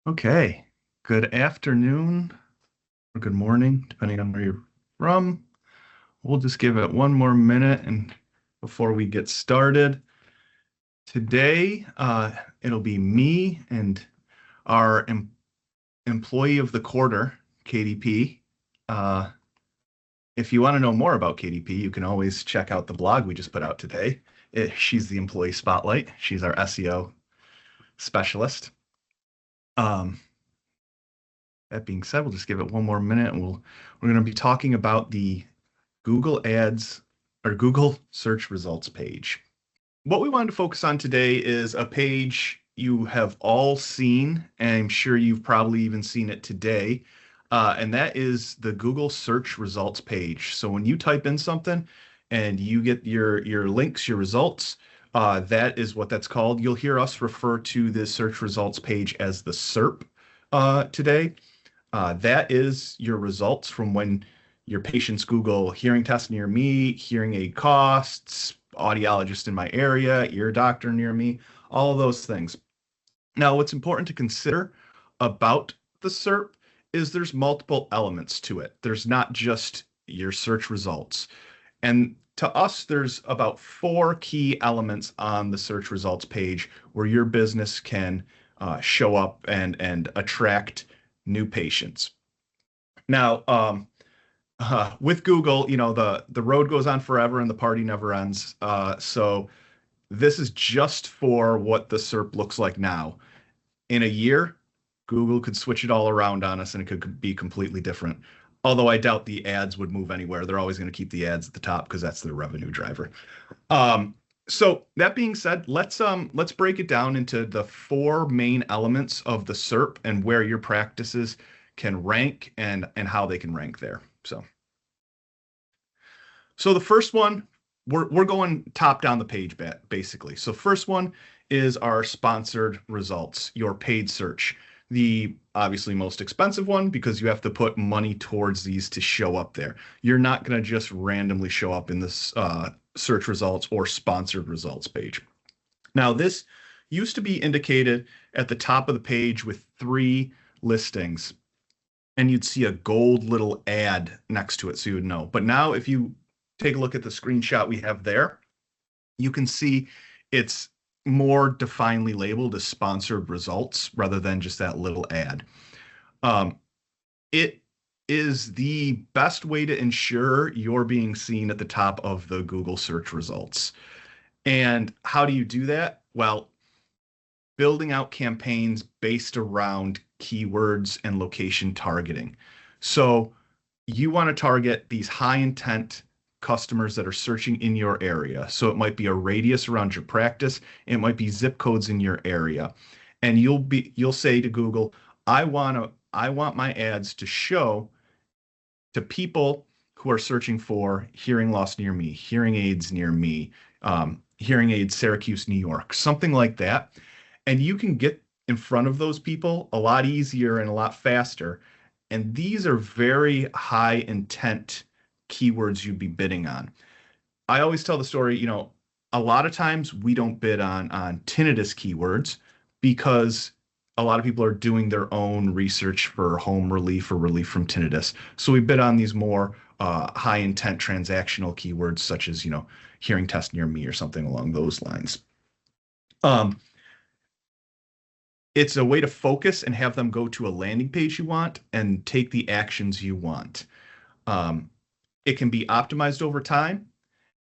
Okay. Good afternoon or good morning, depending on where you're from. We'll just give it one more minute and before we get started. Today, it'll be me and our employee of the quarter, KDP. Uh, if you want to know more about KDP, you can always check out the blog we just put out today. She's the employee spotlight. She's our SEO specialist. Um, That being said, we'll just give it one more minute and we're going to be talking about the Google Ads or Google search results page. What we wanted to focus on today is a page you have all seen, and I'm sure you've probably even seen it today, and that is the Google search results page. So when you type in something and you get your links, your results, that is what that's called. You'll hear us refer to this search results page as the SERP today. That is your results from when your patients Google hearing test near me, hearing aid costs, audiologist in my area, ear doctor near me, all of those things. Now, what's important to consider about the SERP is there's multiple elements to it. There's not just your search results. And to us, there's about four key elements on the search results page where your business can show up and attract new patients. Now, with Google, the road goes on forever and the party never ends. So this is just for what the SERP looks like now. In a year, Google could switch it all around on us and it could be completely different. Although I doubt the ads would move anywhere. They're always going to keep the ads at the top because that's their revenue driver. So that being said, let's break it down into the four main elements of the SERP and where your practices can rank and how they can rank there. So the first one, we're going top down the page basically. So first one is our sponsored results, your paid search. The obviously most expensive one because you have to put money towards these to show up there. You're not going to just randomly show up in this search results or sponsored results page. Now, this used to be indicated at the top of the page with three listings, and you'd see a gold little ad next to it so you would know. But now, if you take a look at the screenshot we have there, you can see it's more definedly labeled as sponsored results rather than just that little ad. It is the best way to ensure you're being seen at the top of the Google search results. And how do you do that? Well, building out campaigns based around keywords and location targeting. So you want to target these high intent customers that are searching in your area. So it might be a radius around your practice, it might be zip codes in your area. And you'll say to Google, I want my ads to show to people who are searching for hearing loss near me, hearing aids near me, hearing aids Syracuse, New York, something like that. And you can get in front of those people a lot easier and a lot faster. And these are very high intent keywords you'd be bidding on. I always tell the story, a lot of times we don't bid on tinnitus keywords because a lot of people are doing their own research for home relief or relief from tinnitus. So we bid on these more high intent transactional keywords such as, hearing test near me or something along those lines. It's a way to focus and have them go to a landing page you want and take the actions you want. It can be optimized over time,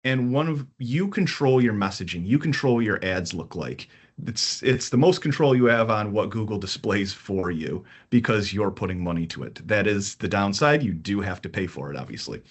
and you control your messaging. You control what your ads look like. It's the most control you have on what Google displays for you because you're putting money to it. That is the downside. You do have to pay for it, obviously.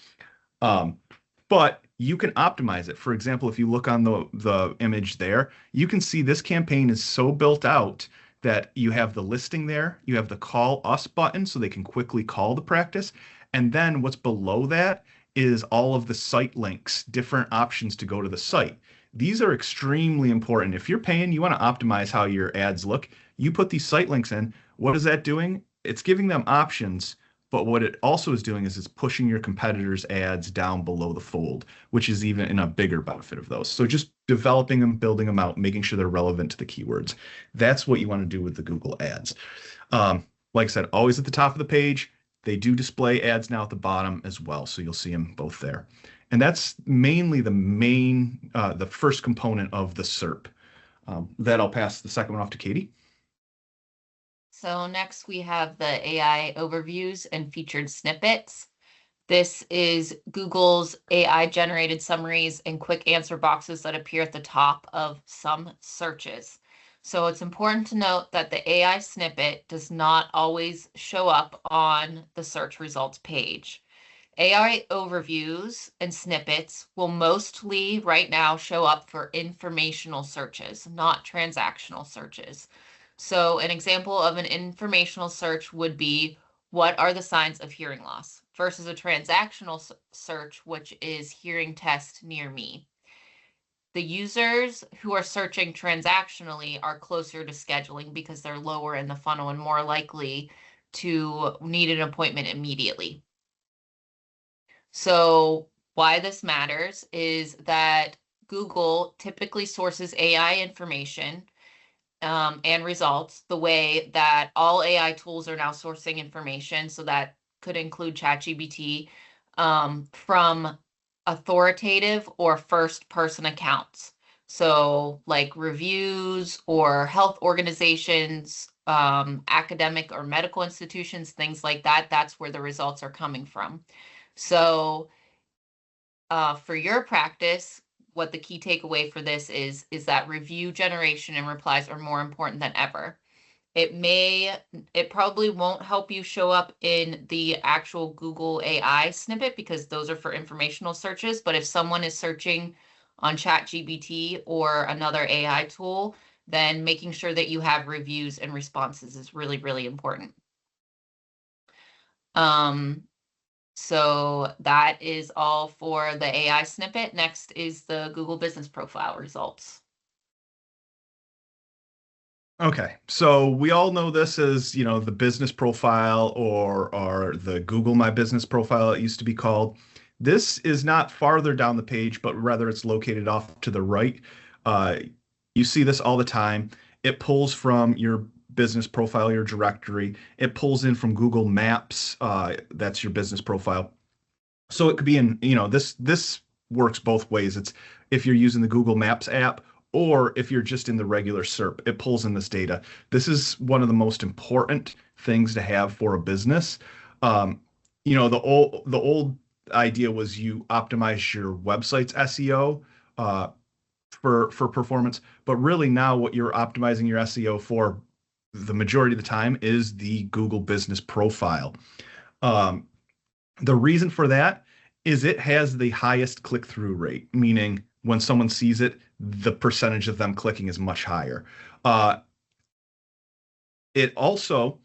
But you can optimize it. For example, if you look on the image there, you can see this campaign is so built out that you have the listing there, you have the call us button so they can quickly call the practice. And then what's below that is all of the site links, different options to go to the site. These are extremely important. If you're paying, you want to optimize how your ads look. You put these site links in. What is that doing? It's giving them options But what it also is doing is it's pushing your competitors' ads down below the fold, which is even in a bigger benefit of those. So just developing them, building them out, making sure they're relevant to the keywords. That's what you want to do with the Google ads. Like I said, always at the top of the page. They do display ads now at the bottom as well, so you'll see them both there. And that's mainly the first component of the SERP. That I'll pass the second one off to Katie. So next we have the AI overviews and featured snippets. This is Google's AI generated summaries and quick answer boxes that appear at the top of some searches. So it's important to note that the AI snippet does not always show up on the search results page. AI overviews and snippets will mostly right now show up for informational searches, not transactional searches. So an example of an informational search would be, what are the signs of hearing loss, versus a transactional search, which is hearing test near me. The users who are searching transactionally are closer to scheduling because they're lower in the funnel and more likely to need an appointment immediately. So why this matters is that Google typically sources AI information and results the way that all AI tools are now sourcing information. So that could include ChatGPT from authoritative or first person accounts. So like reviews or health organizations, academic or medical institutions, things like that. That's where the results are coming from. So for your practice, what the key takeaway for this is that review generation and replies are more important than ever. It probably won't help you show up in the actual Google AI snippet because those are for informational searches. But if someone is searching on ChatGPT or another AI tool, then making sure that you have reviews and responses is really, really important. So that is all for the AI snippet. Next is the Google Business Profile results. Okay, so we all know this as, the business profile or the Google My Business profile, it used to be called. This is not farther down the page, but rather it's located off to the right. Uh, you see this all the time. It pulls from your business profile, your directory. It pulls in from Google Maps. That's your business profile. So it could be this works both ways. It's if you're using the Google Maps app or if you're just in the regular SERP, it pulls in this data. This is one of the most important things to have for a business. The old idea was you optimize your website's SEO for performance, but really now what you're optimizing your SEO for the majority of the time is the Google Business Profile. Um, the reason for that is it has the highest click-through rate, meaning when someone sees it, the percentage of them clicking is much higher. Uh, it also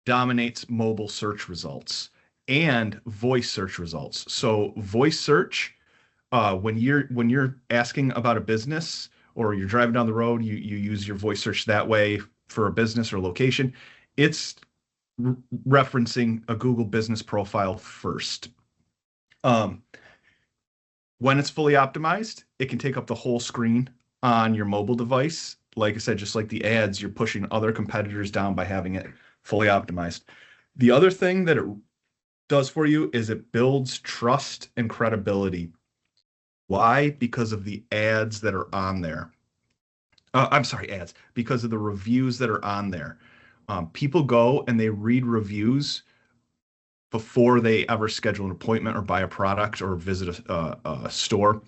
dominates mobile search results and voice search results. So voice search, when you're asking about a business or you're driving down the road, you use your voice search that way for a business or location. It's referencing a Google Business Profile first. Um, when it's fully optimized, it can take up the whole screen on your mobile device. Like I said, just like the ads, you're pushing other competitors down by having it fully optimized. The other thing that it does for you is it builds trust and credibility. Why? Because of the ads that are on there. I'm sorry, ads, because of the reviews that are on there. People go and they read reviews before they ever schedule an appointment or buy a product or visit a store.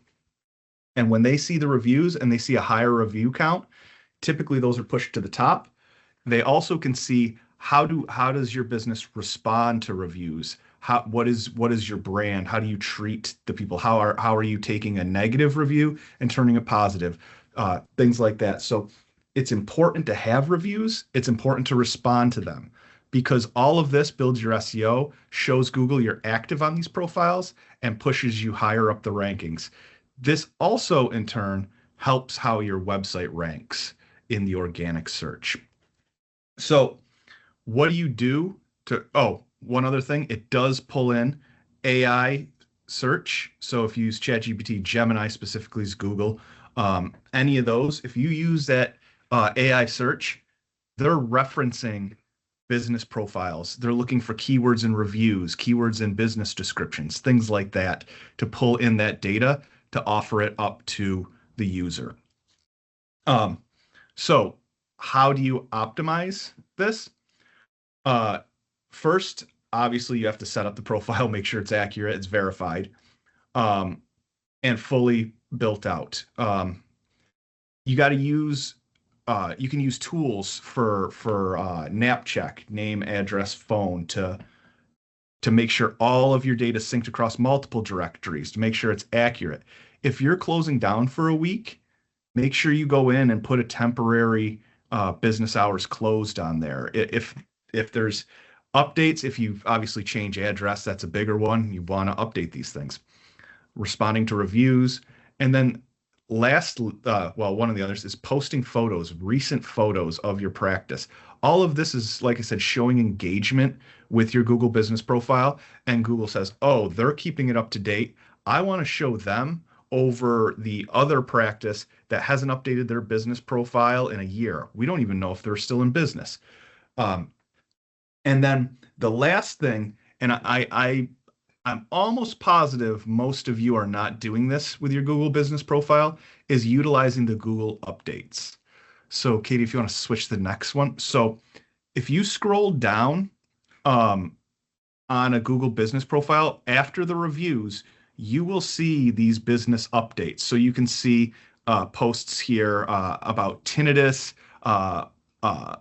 And when they see the reviews and they see a higher review count, typically those are pushed to the top. They also can see how does your business respond to reviews? What is your brand? How do you treat the people? How are you taking a negative review and turning it positive? Things like that. So it's important to have reviews. It's important to respond to them because all of this builds your SEO, shows Google you're active on these profiles, and pushes you higher up the rankings. This also, in turn, helps how your website ranks in the organic search. So, what do you do to, oh, one other thing, it does pull in AI search. So if you use ChatGPT, Gemini specifically is Google, any of those, if you use that AI search, they're referencing business profiles. They're looking for keywords in reviews, keywords in business descriptions, things like that to pull in that data to offer it up to the user. Um, so how do you optimize this? Uh, First, obviously, you have to set up the profile, make sure it's accurate, it's verified, um, and fully built out. You got to use you can use tools for nap check, name, address, phone to make sure all of your data is synced across multiple directories to make sure it's accurate. If you're closing down for a week, make sure you go in and put a temporary business hours closed on there. If there's updates, if you obviously change address, that's a bigger one. You want to update these things. Responding to reviews, and then last, well, one of the others is posting photos, recent photos of your practice. All of this is, like I said, showing engagement with your Google business profile. And Google says, oh, they're keeping it up to date. I want to show them over the other practice that hasn't updated their business profile in a year. We don't even know if they're still in business. Um, and then the last thing, and I'm almost positive most of you are not doing this with your Google business profile, is utilizing the Google updates. So, Katie, if you want to switch to the next one. So, if you scroll down um, on a Google business profile after the reviews, you will see these business updates. So, you can see posts here about tinnitus. Uh, uh,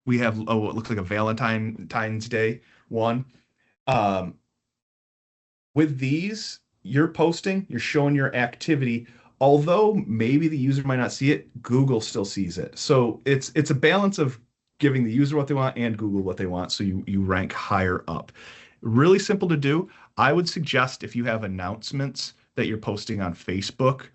we have, oh, it looks like a Valentine's Day one. Um, with these, you're posting, you're showing your activity. Although maybe the user might not see it, Google still sees it. So it's a balance of giving the user what they want and Google what they want, so you rank higher up. Really simple to do. I would suggest if you have announcements that you're posting on Facebook,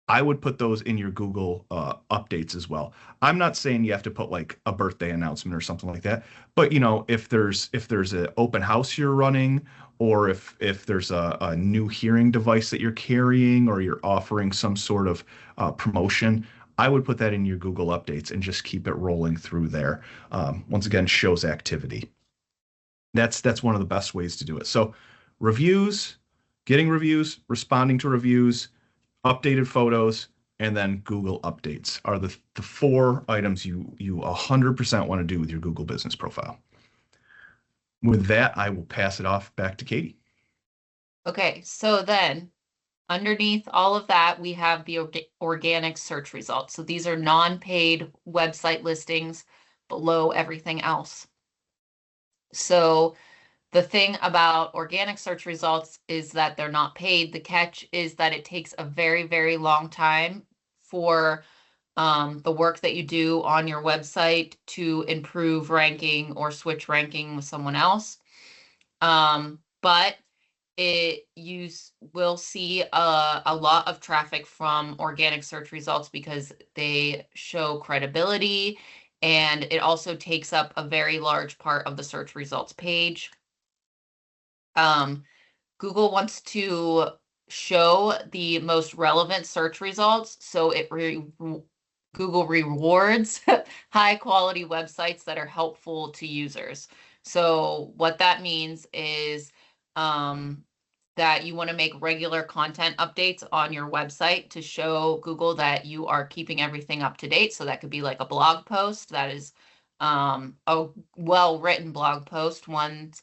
I would put those in your Google updates as well. I'm not saying you have to put like a birthday announcement or something like that, but if there's an open house you're running, or if there's a new hearing device that you're carrying, or you're offering some sort of promotion, I would put that in your Google updates and just keep it rolling through there. Once again, shows activity. That's one of the best ways to do it. So reviews, getting reviews, responding to reviews, updated photos, and then Google updates are the four items you 100% want to do with your Google business profile. With that, I will pass it off back to Katie. Okay, so then underneath all of that, we have the organic search results. So these are non-paid website listings below everything else. So the thing about organic search results is that they're not paid. The catch is that it takes a very, very long time for the work that you do on your website to improve ranking or switch ranking with someone else. But you will see a lot of traffic from organic search results because they show credibility, and it also takes up a very large part of the search results page. Google wants to show the most relevant search results, so Google rewards high quality websites that are helpful to users. So what that means is that you want to make regular content updates on your website to show Google that you are keeping everything up to date. So that could be like a blog post that is a well-written blog post, one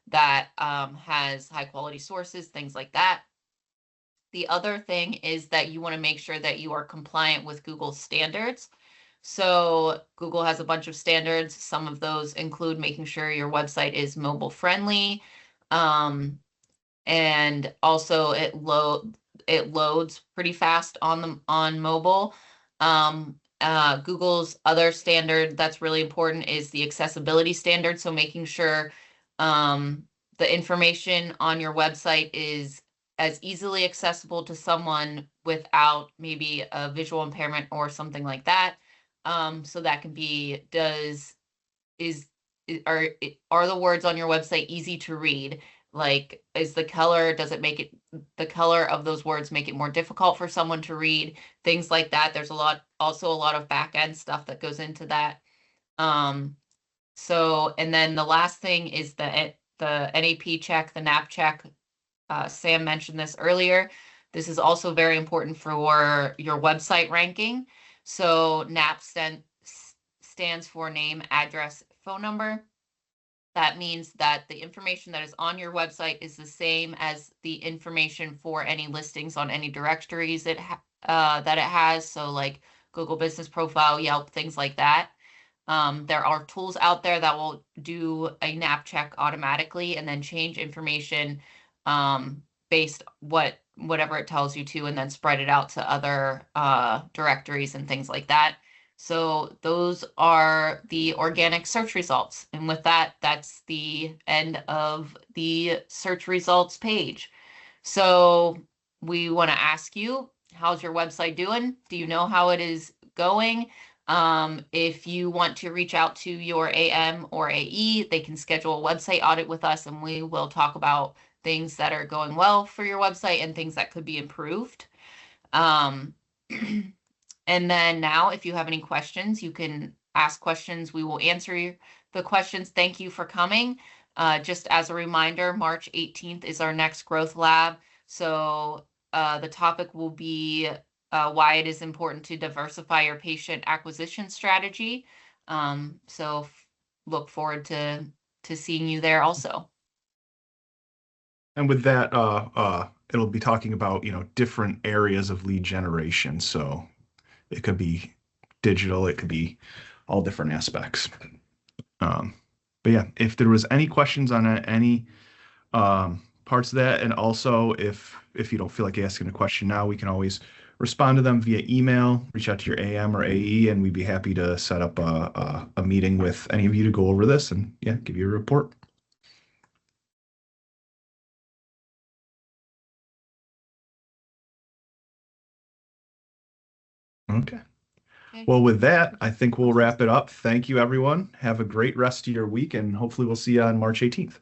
that has high quality sources, things like that. The other thing is that you want to make sure that you are compliant with Google's standards. So Google has a bunch of standards. Some of those include making sure your website is mobile friendly. And also it loads pretty fast on mobile. Google's other standard that's really important is the accessibility standard. So making sure the information on your website is as easily accessible to someone without maybe a visual impairment or something like that. So that can be is are the words on your website easy to read? Like, is the color, does it make it, the color of those words make it more difficult for someone to read? Things like that. There's also a lot of back end stuff that goes into that. So, and then the last thing is the NAP check, the NAP check. Sam mentioned this earlier. This is also very important for your website ranking. So NAP stands for name, address, phone number. That means that the information that is on your website is the same as the information for any listings on any directories that it has. So like Google Business Profile, Yelp, things like that. There are tools out there that will do a NAP check automatically and then change information based whatever it tells you to, and then spread it out to other directories and things like that. So those are the organic search results. And with that, that's the end of the search results page. So we want to ask you, how's your website doing? Do you know how it is going? If you want to reach out to your AM or AE, they can schedule a website audit with us, and we will talk about things that are going well for your website and things that could be improved. And then now, if you have any questions, you can ask questions. We will answer the questions. Thank you for coming. Just as a reminder, March 18th is our next growth lab. So the topic will be why it is important to diversify your patient acquisition strategy. So look forward to seeing you there also. And with that, it'll be talking about, different areas of lead generation. So it could be digital, it could be all different aspects. But yeah, if there was any questions on any parts of that, and also if you don't feel like asking a question now, we can always respond to them via email, reach out to your AM or AE, and we'd be happy to set up a meeting with any of you to go over this and yeah, give you a report. Okay. Well, with that, I think we'll wrap it up. Thank you, everyone. Have a great rest of your week, and hopefully we'll see you on March 18th.